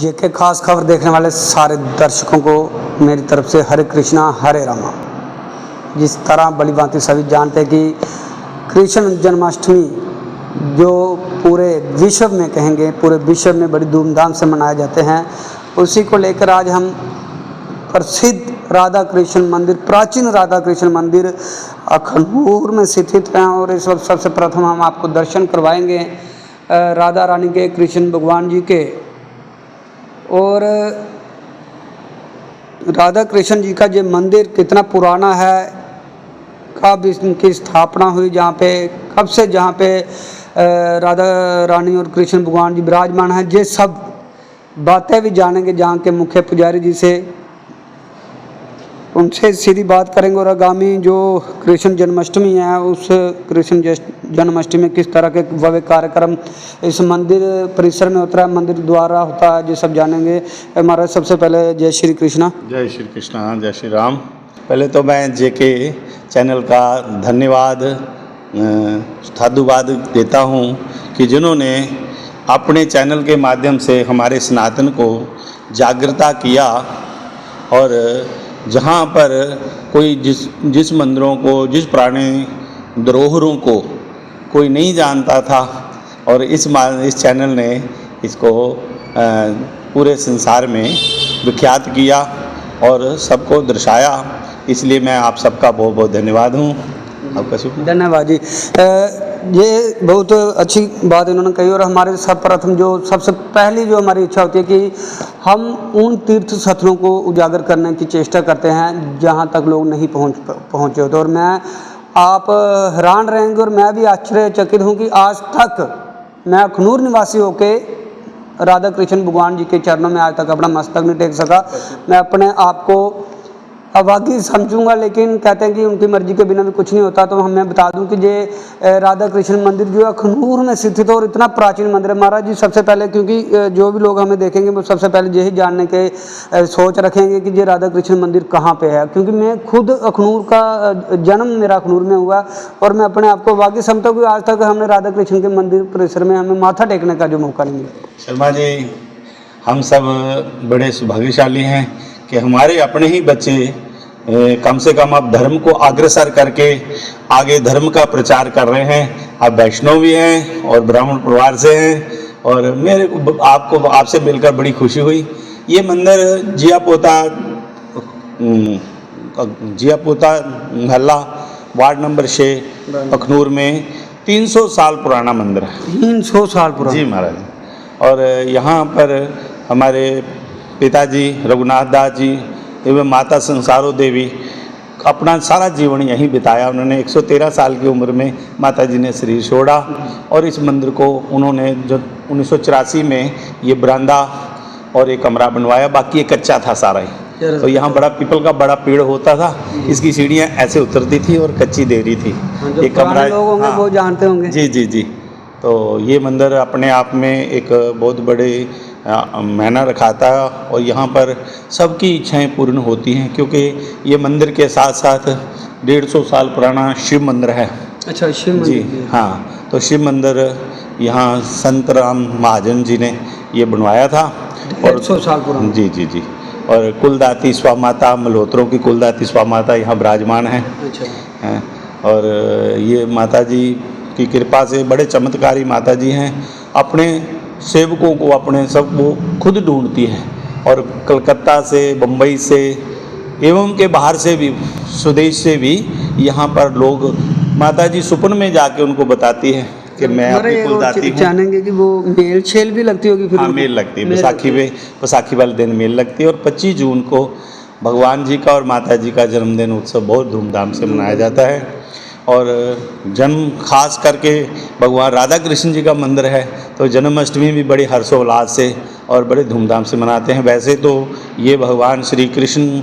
जेके खास खबर देखने वाले सारे दर्शकों को मेरी तरफ से हरे कृष्णा हरे रामा। जिस तरह बड़ी भांति सभी जानते हैं कि कृष्ण जन्माष्टमी जो पूरे विश्व में कहेंगे पूरे विश्व में बड़ी धूमधाम से मनाए जाते हैं, उसी को लेकर आज हम प्रसिद्ध राधा कृष्ण मंदिर, प्राचीन राधा कृष्ण मंदिर अखनूर में स्थित हैं। और इस वक्त सबसे प्रथम हम आपको दर्शन करवाएंगे राधा रानी के, कृष्ण भगवान जी के। और राधा कृष्ण जी का ये मंदिर कितना पुराना है, कब इसकी स्थापना हुई, जहाँ पे कब से जहाँ पे राधा रानी और कृष्ण भगवान जी विराजमान हैं, ये सब बातें भी जानेंगे जहाँ के मुख्य पुजारी जी से, उनसे सीधी बात करेंगे। और आगामी जो कृष्ण जन्माष्टमी है, उस कृष्ण जन्माष्टमी में किस तरह के भव्य कार्यक्रम इस मंदिर परिसर में होता है, मंदिर द्वारा होता है, ये सब जानेंगे। हमारा सबसे पहले जय श्री कृष्णा। जय श्री कृष्णा, जय श्री राम। पहले तो मैं जेके चैनल का धन्यवाद साधुवाद देता हूँ कि जिन्होंने अपने चैनल के माध्यम से हमारे सनातन को जागृता किया। और जहाँ पर कोई जिस मंदिरों को, जिस पुराने धरोहरों को कोई नहीं जानता था, और इस चैनल ने इसको पूरे संसार में विख्यात किया और सबको दर्शाया। इसलिए मैं आप सबका बहुत बहुत धन्यवाद हूँ। आपका शुक्रिया। धन्यवाद जी। ये बहुत अच्छी बात इन्होंने कही। और हमारे सब प्रथम जो सबसे पहली जो हमारी इच्छा होती है कि हम उन तीर्थ स्थलों को उजागर करने की चेष्टा करते हैं जहाँ तक लोग नहीं पहुँचे होते। और मैं आप हैरान रहेंगे और मैं भी आश्चर्यचकित हूँ कि आज तक मैं अखनूर निवासी होके राधा कृष्ण भगवान जी के चरणों में आज तक अपना मस्तक नहीं टेक सका। मैं अपने आप को अभागी समझूंगा, लेकिन कहते हैं कि उनकी मर्जी के बिना भी कुछ नहीं होता। तो मैं बता दूं कि ये राधा कृष्ण मंदिर जो अखनूर में स्थित है और इतना प्राचीन मंदिर है। महाराज जी सबसे पहले, क्योंकि जो भी लोग हमें देखेंगे वो सबसे पहले यही जानने के सोच रखेंगे कि ये राधा कृष्ण मंदिर कहाँ पे है, क्योंकि मैं खुद अखनूर का जन्म मेरा अखनूर में हुआ और मैं अपने आप को अभागी समझता हूँ कि आज तक हमने राधा कृष्ण के मंदिर परिसर में हमें माथा टेकने का जो मौका नहीं मिला। शर्मा जी, हम सब बड़े सौभाग्यशाली हैं कि हमारे अपने ही बच्चे कम से कम अब धर्म को अग्रसर करके आगे धर्म का प्रचार कर रहे हैं। आप वैष्णव भी हैं और ब्राह्मण परिवार से हैं, और मेरे को आपसे मिलकर बड़ी खुशी हुई। ये मंदिर जियापोता मोहल्ला वार्ड नंबर 6 अखनूर में 300 साल पुराना मंदिर है। 300 साल पुराना? जी महाराज। और यहाँ पर हमारे पिताजी रघुनाथ दास जी एवं माता संसारो देवी अपना सारा जीवन यहीं बिताया। उन्होंने 113 साल की उम्र में माता जी ने शरीर छोड़ा, और इस मंदिर को उन्होंने जो 1984 में ये बरामदा और एक कमरा बनवाया, बाकी ये कच्चा था सारा ही। तो यहाँ बड़ा पीपल का बड़ा पेड़ होता था, इसकी सीढ़ियाँ ऐसे उतरती थी और कच्ची देरी थी। ये कमरा लोग होंगे वो जानते होंगे। जी जी जी। तो ये मंदिर अपने आप में एक बहुत बड़े मायना रखाता है, और यहाँ पर सबकी इच्छाएं पूर्ण होती हैं, क्योंकि ये मंदिर के साथ साथ 150 साल पुराना शिव मंदिर है। अच्छा, शिव मंदिर? जी हाँ। तो शिव मंदिर यहाँ संत राम महाजन जी ने ये बनवाया था। 150 साल पुराना? जी जी जी। और कुलदाती स्वामाता, मल्होत्रों की कुलदाती स्वामाता यहाँ विराजमान है। अच्छा। और ये माता जी की कृपा से बड़े चमत्कारी माता जी हैं। अपने सेवकों को, अपने सब वो खुद ढूंढती है, और कलकत्ता से, बम्बई से एवं के बाहर से भी, स्वदेश से भी यहाँ पर लोग माता जी सुपन में जाके उनको बताती है कि मैं आपकी कुलदाती हूँ। जानेंगे कि वो मेल छेल भी लगती होगी फिर? हाँ, मेल लगती है। बैसाखी वाले दिन मेल लगती है। और 25 जून को भगवान जी का और माता जी का जन्मदिन उत्सव बहुत धूमधाम से मनाया जाता है। और जन्म खास करके भगवान राधा कृष्ण जी का मंदिर है, तो जन्माष्टमी भी बड़े हर्षोल्लास से और बड़े धूमधाम से मनाते हैं। वैसे तो ये भगवान श्री कृष्ण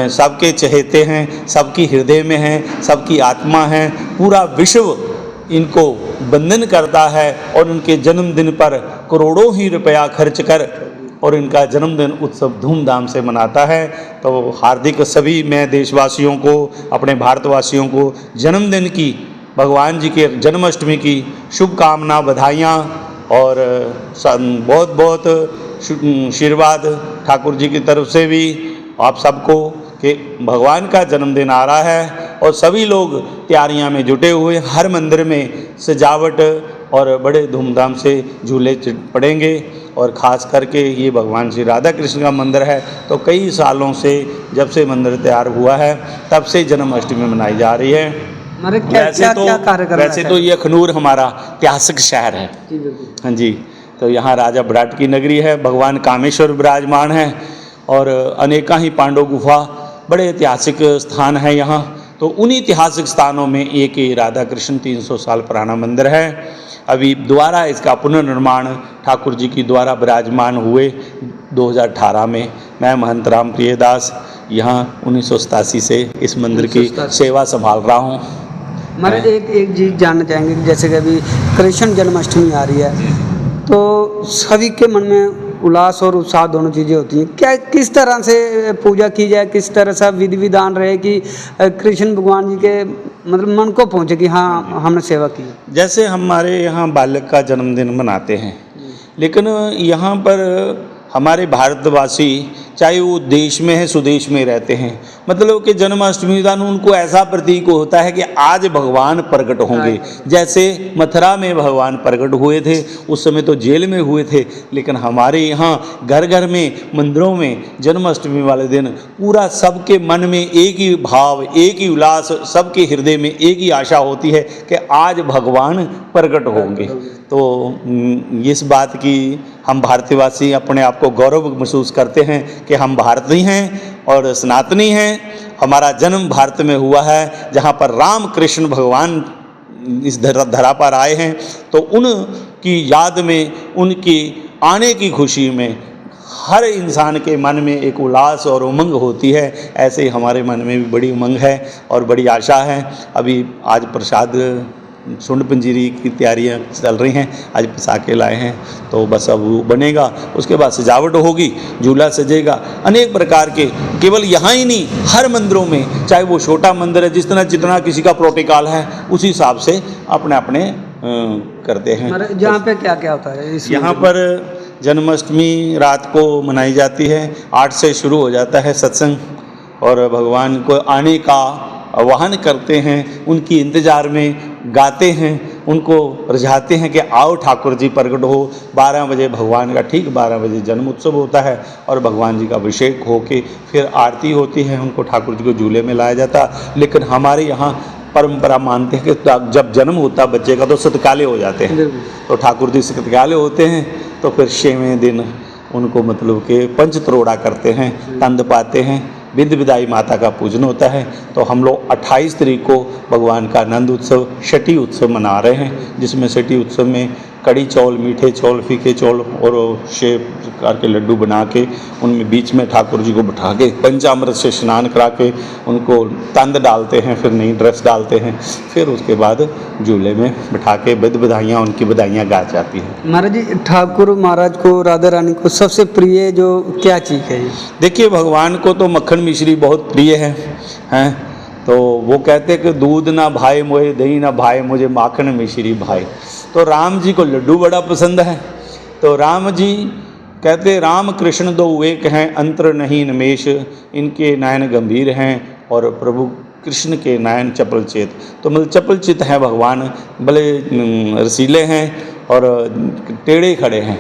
सबके चहेते हैं, सबकी हृदय में हैं, सबकी आत्मा हैं। पूरा विश्व इनको वंदन करता है, और उनके जन्मदिन पर करोड़ों ही रुपया खर्च कर और इनका जन्मदिन उत्सव धूमधाम से मनाता है। तो हार्दिक सभी मैं देशवासियों को, अपने भारतवासियों को जन्मदिन की, भगवान जी के जन्माष्टमी की शुभकामना, बधाइयाँ और बहुत बहुत आशीर्वाद ठाकुर जी की तरफ से भी आप सबको कि भगवान का जन्मदिन आ रहा है और सभी लोग तैयारियां में जुटे हुए, हर मंदिर में सजावट और बड़े धूमधाम से झूले पड़ेंगे। और ख़ास करके ये भगवान श्री राधा कृष्ण का मंदिर है, तो कई सालों से जब से मंदिर तैयार हुआ है तब से जन्माष्टमी मनाई जा रही है। वैसे तो ये अखनूर हमारा ऐतिहासिक शहर है। हाँ जी, तो यहाँ राजा विराट की नगरी है, भगवान कामेश्वर विराजमान है और अनेका ही पांडव गुफा बड़े ऐतिहासिक स्थान है यहाँ। तो उन्हीं ऐतिहासिक स्थानों में एक ही राधा कृष्ण 300 साल पुराना मंदिर है। अभी दोबारा इसका पुनर्निर्माण ठाकुर जी की द्वारा विराजमान हुए 2018 में। मैं महंत राम प्रियदास यहाँ 1987 से इस मंदिर की सेवा संभाल रहा हूँ। महाराज एक चीज़ जानना चाहेंगे कि जैसे कि अभी कृष्ण जन्माष्टमी आ रही है, तो सभी के मन में उल्लास और उत्साह दोनों चीज़ें होती हैं। क्या किस तरह से पूजा की जाए, किस तरह से विधि विधान रहे कि कृष्ण भगवान जी के मतलब मन को पहुँचे कि हाँ हमने सेवा की। जैसे हमारे यहाँ बालक का जन्मदिन मनाते हैं, लेकिन यहाँ पर हमारे भारतवासी चाहे वो देश में है स्वदेश में रहते हैं, मतलब कि जन्माष्टमी का उनको ऐसा प्रतीक होता है कि आज भगवान प्रकट होंगे। जैसे मथुरा में भगवान प्रकट हुए थे, उस समय तो जेल में हुए थे, लेकिन हमारे यहाँ घर घर में मंदिरों में जन्माष्टमी वाले दिन पूरा सबके मन में एक ही भाव, एक ही उल्लास, सबके हृदय में एक ही आशा होती है कि आज भगवान प्रकट होंगे। तो इस बात की हम भारतीयवासी अपने आप को गौरव महसूस करते हैं कि हम भारतीय हैं और सनातनी हैं। हमारा जन्म भारत में हुआ है, जहाँ पर राम कृष्ण भगवान इस धरा पर आए हैं। तो उनकी याद में, उनकी आने की खुशी में हर इंसान के मन में एक उल्लास और उमंग होती है। ऐसे ही हमारे मन में भी बड़ी उमंग है और बड़ी आशा है। अभी आज प्रसाद सुंड पंजीरी की तैयारियां चल रही हैं, आज पिसा के लाए हैं, तो बस अब वो बनेगा, उसके बाद सजावट होगी, झूला सजेगा, अनेक प्रकार के, केवल यहाँ ही नहीं हर मंदिरों में, चाहे वो छोटा मंदिर है, जिस तरह जितना किसी का प्रोटोकॉल है उसी हिसाब से अपने अपने करते हैं। जहाँ पे क्या क्या होता है यहाँ पर जन्माष्टमी रात को मनाई जाती है, 8 से शुरू हो जाता है सत्संग और भगवान को आने का आह्वान करते हैं, उनकी इंतज़ार में गाते हैं, उनको रिझाते हैं कि आओ ठाकुर जी प्रकट हो। 12 बजे भगवान का ठीक 12 बजे जन्म उत्सव होता है और भगवान जी का अभिषेक होके फिर आरती होती है, उनको ठाकुर जी को झूले में लाया जाता। लेकिन हमारे यहाँ परंपरा मानते हैं कि जब जन्म होता बच्चे का तो सतकाले हो जाते हैं, तो ठाकुर जी सतकाले होते हैं, तो फिर 6वें दिन उनको मतलब कि पंचतरोड़ा करते हैं, तंद पाते हैं, विधि विदाई माता का पूजन होता है। तो हम लोग 28 तारीख को भगवान का आनंद उत्सव छठी उत्सव मना रहे हैं, जिसमें छठी उत्सव में कड़ी चौल, मीठे चौल, फीके चौल और सेब प्रकार के लड्डू बना के उनमें बीच में ठाकुर जी को बिठा के पंचामृत से स्नान करा के उनको तंद डालते हैं, फिर नई ड्रेस डालते हैं, फिर उसके बाद झूले में बिठा के विध बधाइयाँ, उनकी बधाइयाँ गा जाती हैं। महाराज जी, ठाकुर महाराज को, राधा रानी को सबसे प्रिय जो क्या चीज़ है? देखिए, भगवान को तो मक्खन मिश्री बहुत प्रिय हैं, तो वो कहते कि दूध ना भाई मोहे, दही ना भाई मुझे, माखन मिश्री भाई। तो राम जी को लड्डू बड़ा पसंद है। तो राम जी कहते राम कृष्ण दो एक हैं, अंतर नहीं नमेश, इनके नयन गंभीर हैं और प्रभु कृष्ण के नयन चपल चेत। तो मतलब चपल चित हैं भगवान, भले रसीले हैं और टेढ़े खड़े हैं,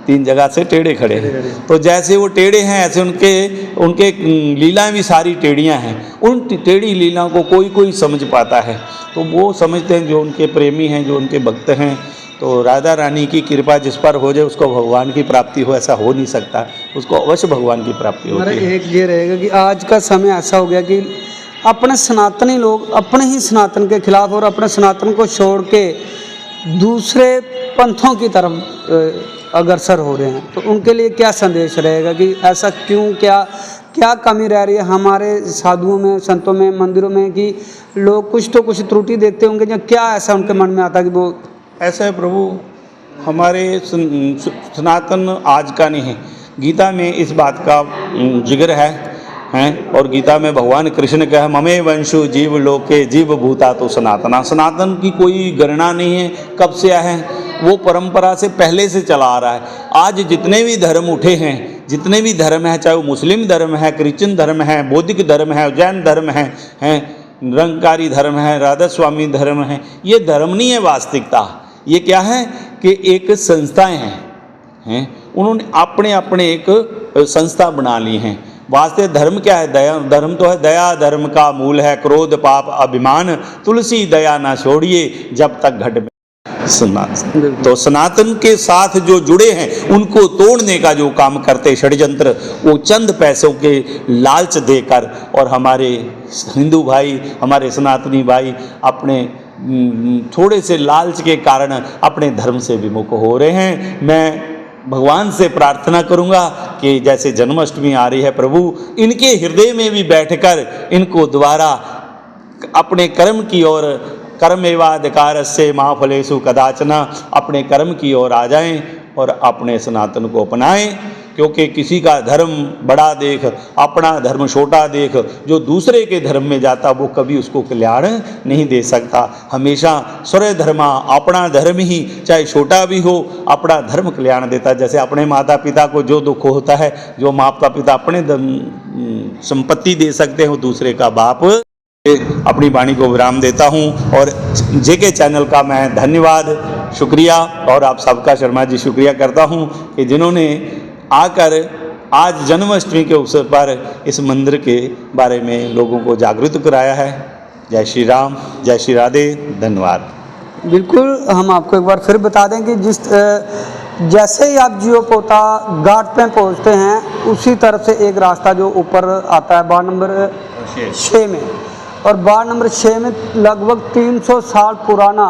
3 जगह से टेढ़े खड़े हैं। तो जैसे वो टेढ़े हैं ऐसे उनके लीलाएं भी सारी टेढ़ियां हैं। उन टेढ़ी लीलाओं को कोई कोई समझ पाता है, तो वो समझते हैं जो उनके प्रेमी हैं, जो उनके भक्त हैं। तो राधा रानी की कृपा जिस पर हो जाए उसको भगवान की प्राप्ति हो, ऐसा हो नहीं सकता, उसको अवश्य भगवान की प्राप्ति होती है। एक ये रहेगा कि आज का समय ऐसा हो गया कि अपने सनातनी लोग अपने ही सनातन के खिलाफ और अपने सनातन को छोड़ के दूसरे पंथों की तरफ अग्रसर हो रहे हैं। तो उनके लिए क्या संदेश रहेगा कि ऐसा क्यों, क्या कमी रह रही है हमारे साधुओं में, संतों में, मंदिरों में कि लोग कुछ तो कुछ त्रुटि देखते होंगे, या क्या ऐसा उनके मन में आता है कि वो ऐसा है? प्रभु, हमारे सनातन आज का नहीं है, गीता में इस बात का जिक्र हैं और गीता में भगवान कृष्ण का है ममे वंशु जीव लोके जीव भूता तो सनातना। सनातन की कोई गणना नहीं है, कब से आए हैं वो परंपरा से पहले से चला आ रहा है। आज जितने भी धर्म उठे हैं, जितने भी धर्म हैं, चाहे वो मुस्लिम धर्म है, क्रिश्चियन धर्म है, बौद्धिक धर्म है, जैन धर्म है, निरंकारी धर्म है, राधा स्वामी धर्म है, ये धर्म नहीं है वास्तविकता। ये क्या है कि एक संस्थाएं हैं, उन्होंने अपने अपने एक संस्था बना ली हैं। वास्तव धर्म क्या है? दया। धर्म तो है दया, धर्म का मूल है क्रोध पाप अभिमान, तुलसी दया ना छोड़िए जब तक घट में सनातन। तो सनातन के साथ जो जुड़े हैं उनको तोड़ने का जो काम करते षड्यंत्र, वो चंद पैसों के लालच देकर, और हमारे हिंदू भाई, हमारे सनातनी भाई अपने थोड़े से लालच के कारण अपने धर्म से विमुख हो रहे हैं। मैं भगवान से प्रार्थना करूंगा कि जैसे जन्माष्टमी आ रही है, प्रभु इनके हृदय में भी बैठकर इनको दोबारा अपने कर्म की ओर, कर्मेवाधिकारस्य मा फलेषु कदाचन, अपने कर्म की ओर आ जाएं और अपने सनातन को अपनाएं। क्योंकि किसी का धर्म बड़ा देख, अपना धर्म छोटा देख, जो दूसरे के धर्म में जाता वो कभी उसको कल्याण नहीं दे सकता। हमेशा स्वय धर्मा, अपना धर्म ही चाहे छोटा भी हो, अपना धर्म कल्याण देता। जैसे अपने माता पिता को जो दुख होता है, जो माता पिता अपने संपत्ति दे सकते हैं, वो दूसरे का बाप। अपनी वाणी को विराम देता हूं और जेके चैनल का मैं धन्यवाद, शुक्रिया, और आप सबका शर्मा जी शुक्रिया करता हूं कि जिन्होंने आकर आज जन्माष्टमी के अवसर पर इस मंदिर के बारे में लोगों को जागरूक कराया है। जय श्री राम, जय श्री राधे, धन्यवाद। बिल्कुल, हम आपको एक बार फिर बता दें कि जैसे ही आप जियो पोता घाट पे पहुंचते हैं, उसी तरफ से एक रास्ता जो ऊपर आता है वार्ड नंबर 6 में, और वार्ड नंबर 6 में लगभग 300 साल पुराना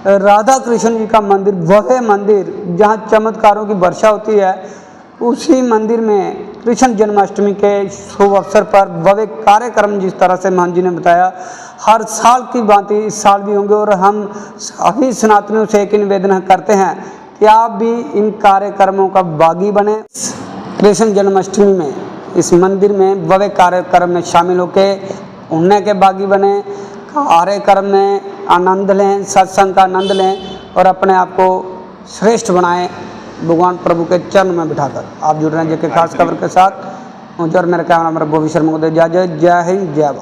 राधा कृष्ण जी का मंदिर, भव्य मंदिर, जहाँ चमत्कारों की वर्षा होती है। उसी मंदिर में कृष्ण जन्माष्टमी के शुभ अवसर पर भव्य कार्यक्रम, जिस तरह से महंत जी ने बताया, हर साल की भांति इस साल भी होंगे। और हम सभी सनातनियों से एक निवेदन करते हैं कि आप भी इन कार्यक्रमों का भागी बने। कृष्ण जन्माष्टमी में इस मंदिर में भव्य कार्यक्रम में शामिल होकर उन्नय के भागी बने, कार्यक्रम में आनंद लें, सत्संग का आनंद लें और अपने आप को श्रेष्ठ बनाएं, भगवान प्रभु के चरण में बिठाकर। आप जुड़ रहे हैं जेके खास खबर के साथ। मुझे और मेरे कैमरा भविष्य शर्मा को दे इजाजत। जय हिंद, जय भारत।